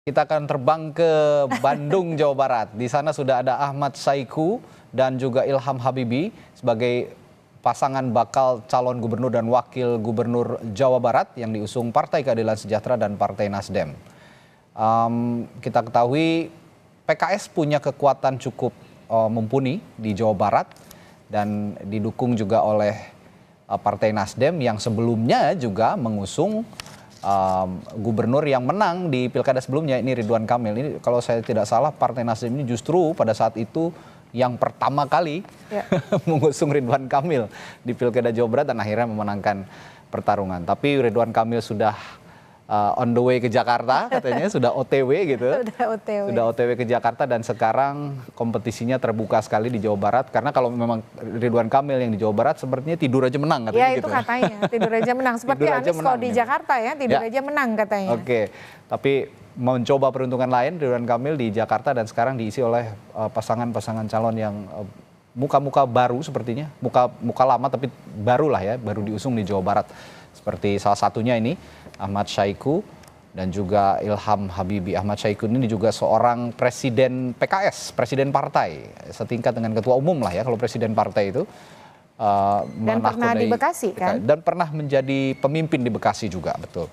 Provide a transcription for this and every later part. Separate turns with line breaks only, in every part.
Kita akan terbang ke Bandung, Jawa Barat. Di sana sudah ada Ahmad Saiku dan juga Ilham Habibie sebagai pasangan bakal calon gubernur dan wakil gubernur Jawa Barat yang diusung Partai Keadilan Sejahtera dan Partai Nasdem. Kita ketahui PKS punya kekuatan cukup mumpuni di Jawa Barat dan didukung juga oleh Partai Nasdem yang sebelumnya juga mengusung gubernur yang menang di pilkada sebelumnya, ini Ridwan Kamil. Ini kalau saya tidak salah Partai Nasdem ini justru pada saat itu yang pertama kali mengusung Ridwan Kamil di pilkada Jawa Barat dan akhirnya memenangkan pertarungan. Tapi Ridwan Kamil sudah on the way ke Jakarta katanya, sudah OTW gitu. Sudah OTW ke Jakarta dan sekarang kompetisinya terbuka sekali di Jawa Barat. Karena kalau memang Ridwan Kamil yang di Jawa Barat sepertinya tidur aja menang katanya.
Ya itu gitu. Katanya tidur aja menang. Seperti Anies kalau di Jakarta ya tidur aja menang katanya.
Oke, tapi mencoba peruntungan lain Ridwan Kamil di Jakarta dan sekarang diisi oleh pasangan-pasangan calon yang muka-muka baru sepertinya. Muka lama tapi baru lah ya, baru diusung di Jawa Barat. Seperti salah satunya ini Ahmad Saiku dan juga Ilham Habibie. Ahmad Saiku ini juga seorang presiden PKS, presiden partai, setingkat dengan ketua umum lah ya kalau presiden partai itu.
Dan pernah di Bekasi kan?
Dan pernah menjadi pemimpin di Bekasi juga, betul.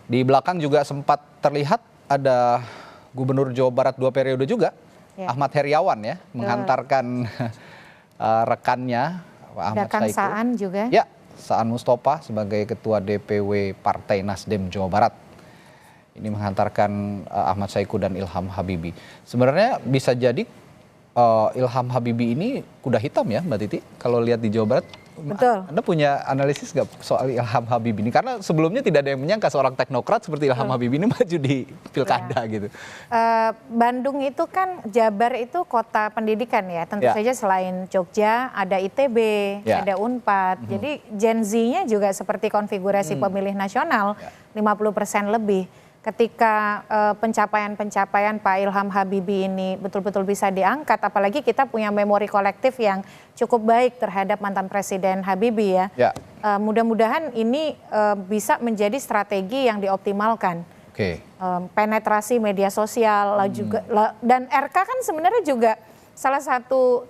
Di belakang juga sempat terlihat ada gubernur Jawa Barat 2 periode juga, Ahmad Heriawan ya, menghantarkan rekannya Ahmad Saiku.
Saan juga.
Ya. Saan Mustafa sebagai Ketua DPW Partai Nasdem Jawa Barat. Ini menghantarkan Ahmad Saiku dan Ilham Habibie. Sebenarnya bisa jadi Ilham Habibie ini kuda hitam ya Mbak Titi, kalau lihat di Jawa Barat.
Betul.
Anda punya analisis nggak soal Ilham Habibie ini? Karena sebelumnya tidak ada yang menyangka seorang teknokrat seperti Ilham Habibie ini maju di pilkada gitu.
Bandung itu kan, Jabar itu kota pendidikan ya. Tentu saja selain Jogja ada ITB, ada Unpad. Jadi Gen Z-nya juga seperti konfigurasi pemilih nasional 50% lebih. Ketika pencapaian-pencapaian Pak Ilham Habibie ini betul-betul bisa diangkat, apalagi kita punya memori kolektif yang cukup baik terhadap mantan Presiden Habibie ya. Mudah-mudahan ini bisa menjadi strategi yang dioptimalkan. Penetrasi media sosial juga, dan RK kan sebenarnya juga salah satu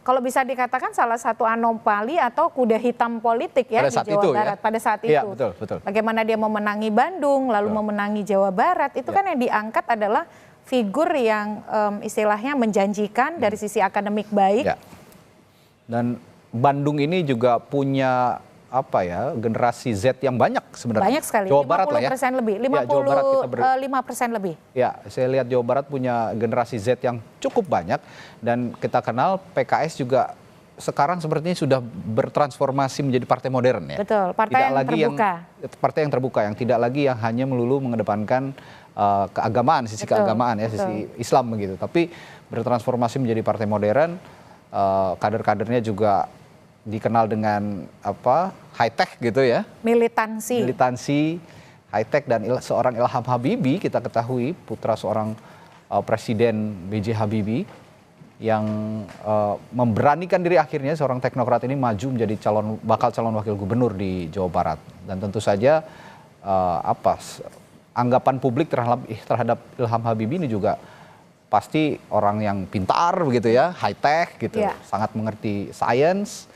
kalau bisa dikatakan salah satu anomali atau kuda hitam politik ya di Jawa Barat pada saat itu.
Betul.
Bagaimana dia memenangi Bandung, lalu memenangi Jawa Barat, itu kan yang diangkat adalah figur yang istilahnya menjanjikan dari sisi akademik baik.
Dan Bandung ini juga punya generasi Z yang banyak sebenarnya.
Banyak sekali,
Jawa Barat
50% lebih, 55% lebih.
Ya, saya lihat Jawa Barat punya generasi Z yang cukup banyak dan kita kenal PKS juga sekarang sepertinya sudah bertransformasi menjadi partai modern ya.
Betul, partai yang terbuka.
Partai yang terbuka yang tidak lagi yang hanya melulu mengedepankan keagamaan, sisi keagamaan ya, sisi Islam begitu. Tapi bertransformasi menjadi partai modern, kader-kadernya juga dikenal dengan high tech gitu ya, militansi high tech. Dan seorang Ilham Habibie kita ketahui putra seorang presiden B.J. Habibie yang memberanikan diri akhirnya seorang teknokrat ini maju menjadi bakal calon wakil gubernur di Jawa Barat. Dan tentu saja anggapan publik terhadap Ilham Habibie ini juga pasti orang yang pintar begitu ya, high tech gitu, sangat mengerti sains.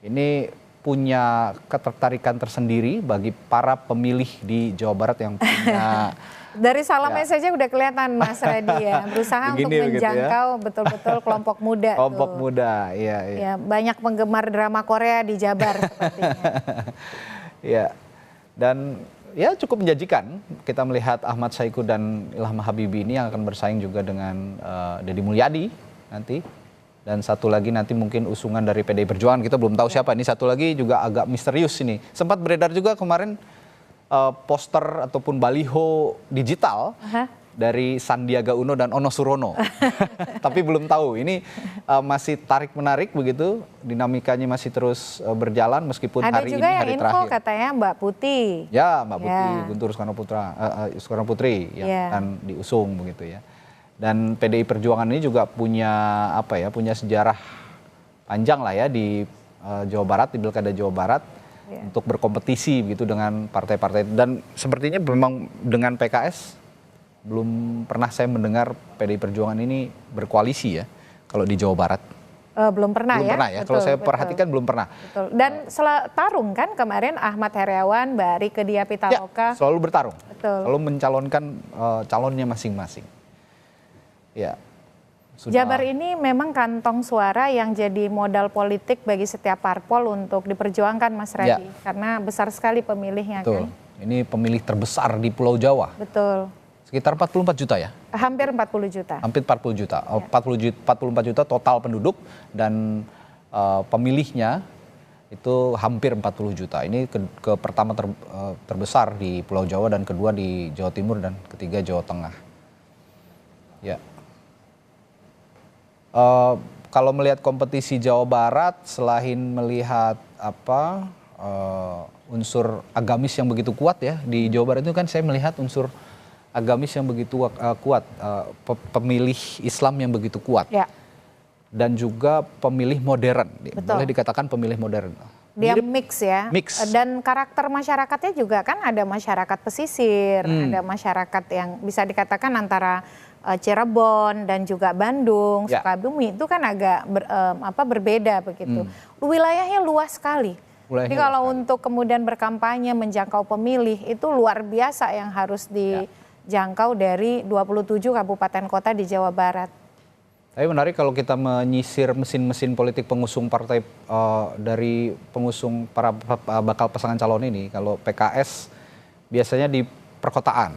Ini punya ketertarikan tersendiri bagi para pemilih di Jawa Barat yang punya
dari salamnya saja udah kelihatan Mas Radi ya, berusaha untuk menjangkau betul-betul kelompok muda.
Kelompok muda, iya.
Banyak penggemar drama Korea di Jabar sepertinya.
Dan cukup menjanjikan kita melihat Ahmad Saiku dan Ilham Habibie ini yang akan bersaing juga dengan Deddy Mulyadi nanti. Dan satu lagi nanti mungkin usungan dari PDI Perjuangan, kita belum tahu siapa. Ini satu lagi juga agak misterius ini. Sempat beredar juga kemarin poster ataupun baliho digital dari Sandiaga Uno dan Ono Surono. Tapi belum tahu, ini masih tarik-menarik begitu, dinamikanya masih terus berjalan meskipun hari ini hari terakhir.
Ada juga yang info katanya Mbak Putih.
Ya, Mbak Putih, Guntur Soekarno Putri yang akan diusung begitu ya. Dan PDI Perjuangan ini juga punya punya sejarah panjang lah ya di Jawa Barat, di Pilkada Jawa Barat. untuk berkompetisi begitu dengan partai-partai. Dan sepertinya memang dengan PKS belum pernah saya mendengar PDI Perjuangan ini berkoalisi ya kalau di Jawa Barat.
Belum pernah
belum
ya?
Pernah ya. Kalau saya perhatikan belum pernah.
Betul. Dan tarung kan kemarin Ahmad Heriawan, Mbak Rieke Diah Pitaloka.
Ya, selalu bertarung.
Betul.
Selalu mencalonkan calonnya masing-masing. Ya.
Jabar ini memang kantong suara yang jadi modal politik bagi setiap parpol untuk diperjuangkan, Mas Radi. Karena besar sekali pemilihnya.
Betul.
Kan.
Ini pemilih terbesar di Pulau Jawa.
Betul.
Sekitar 44 juta ya?
Hampir 40 juta.
Hampir 40 juta. 44 juta total penduduk dan pemilihnya itu hampir 40 juta. Ini ke pertama terbesar di Pulau Jawa dan kedua di Jawa Timur dan ketiga Jawa Tengah. Ya. Kalau melihat kompetisi Jawa Barat, selain melihat unsur agamis yang begitu kuat ya di Jawa Barat itu kan saya melihat unsur agamis yang begitu kuat, pemilih Islam yang begitu kuat, dan juga pemilih modern, boleh dikatakan pemilih modern.
Dia mix ya, dan karakter masyarakatnya juga kan ada masyarakat pesisir, ada masyarakat yang bisa dikatakan antara Cirebon dan juga Bandung, Sukabumi itu kan agak berbeda begitu. Wilayahnya luas sekali. Jadi kalau untuk kemudian berkampanye menjangkau pemilih itu luar biasa yang harus dijangkau dari 27 kabupaten kota di Jawa Barat.
Tapi menarik kalau kita menyisir mesin-mesin politik pengusung partai dari pengusung para bakal pasangan calon ini, kalau PKS biasanya di perkotaan,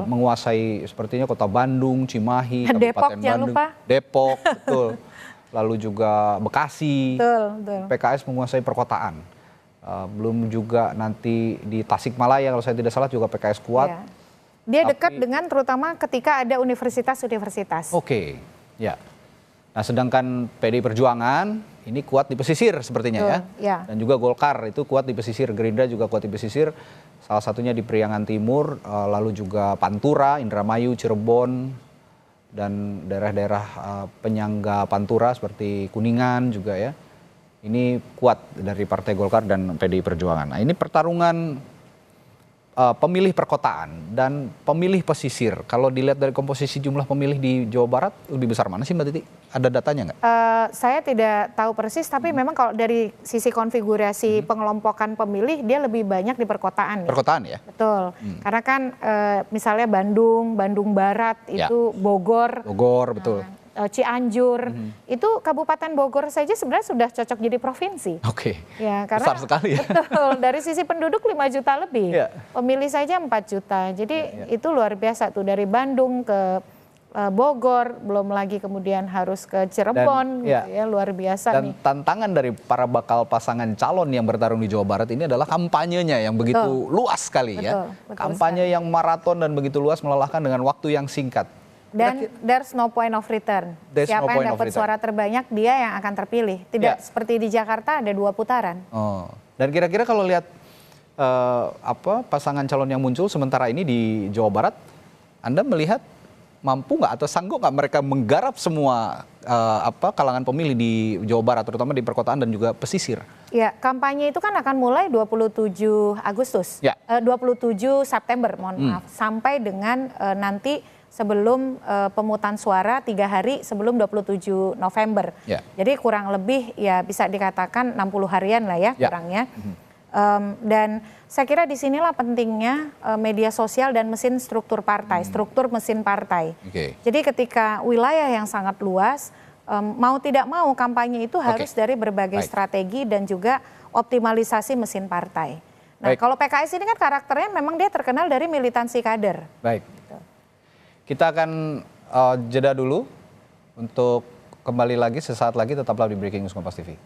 menguasai sepertinya kota Bandung, Cimahi, Kabupaten Bandung, Depok, betul. Lalu juga Bekasi, PKS menguasai perkotaan. Belum juga nanti di Tasikmalaya kalau saya tidak salah juga PKS kuat.
Dia dekat dengan terutama ketika ada universitas-universitas.
Oke, ya. Nah sedangkan PDI Perjuangan ini kuat di pesisir sepertinya ya. Dan juga Golkar itu kuat di pesisir, Gerindra juga kuat di pesisir. Salah satunya di Priangan Timur, lalu juga Pantura, Indramayu, Cirebon, dan daerah-daerah penyangga Pantura seperti Kuningan juga ya. Ini kuat dari Partai Golkar dan PDI Perjuangan. Nah ini pertarungan pemilih perkotaan dan pemilih pesisir. Kalau dilihat dari komposisi jumlah pemilih di Jawa Barat, lebih besar mana sih Mbak Titi? Ada datanya nggak?
Saya tidak tahu persis, tapi memang kalau dari sisi konfigurasi pengelompokan pemilih, dia lebih banyak di perkotaan.
Perkotaan ya?
Betul. Karena kan misalnya Bandung Barat, itu Bogor.
Bogor, betul.
Cianjur, itu Kabupaten Bogor saja sebenarnya sudah cocok jadi provinsi.
Oke,
ya, karena
besar sekali ya.
Betul, dari sisi penduduk 5 juta lebih, pemilih saja 4 juta. Jadi itu luar biasa tuh, dari Bandung ke Bogor, belum lagi kemudian harus ke Cirebon, gitu ya, luar biasa
dan
nih.
Tantangan dari para bakal pasangan calon yang bertarung di Jawa Barat ini adalah kampanyenya yang begitu luas sekali ya. Kampanye yang maraton dan begitu luas melelahkan dengan waktu yang singkat.
Dan there's no point of return. Siapa yang dapat suara terbanyak, dia yang akan terpilih. Tidak seperti di Jakarta ada 2 putaran.
Dan kira-kira kalau lihat pasangan calon yang muncul sementara ini di Jawa Barat, Anda melihat mampu nggak atau sanggup nggak mereka menggarap semua kalangan pemilih di Jawa Barat, terutama di perkotaan dan juga pesisir?
Ya, kampanye itu kan akan mulai 27 Agustus, 27 September, mohon maaf, sampai dengan nanti sebelum pemungutan suara 3 hari sebelum 27 November. Jadi kurang lebih ya bisa dikatakan 60 harian lah ya kurangnya. Dan saya kira disinilah pentingnya media sosial dan mesin struktur partai, struktur mesin partai. Jadi ketika wilayah yang sangat luas, mau tidak mau kampanye itu harus dari berbagai strategi dan juga optimalisasi mesin partai. Nah kalau PKS ini kan karakternya memang dia terkenal dari militansi kader.
Kita akan jeda dulu untuk kembali lagi sesaat lagi, tetaplah di Breaking News Kompas TV.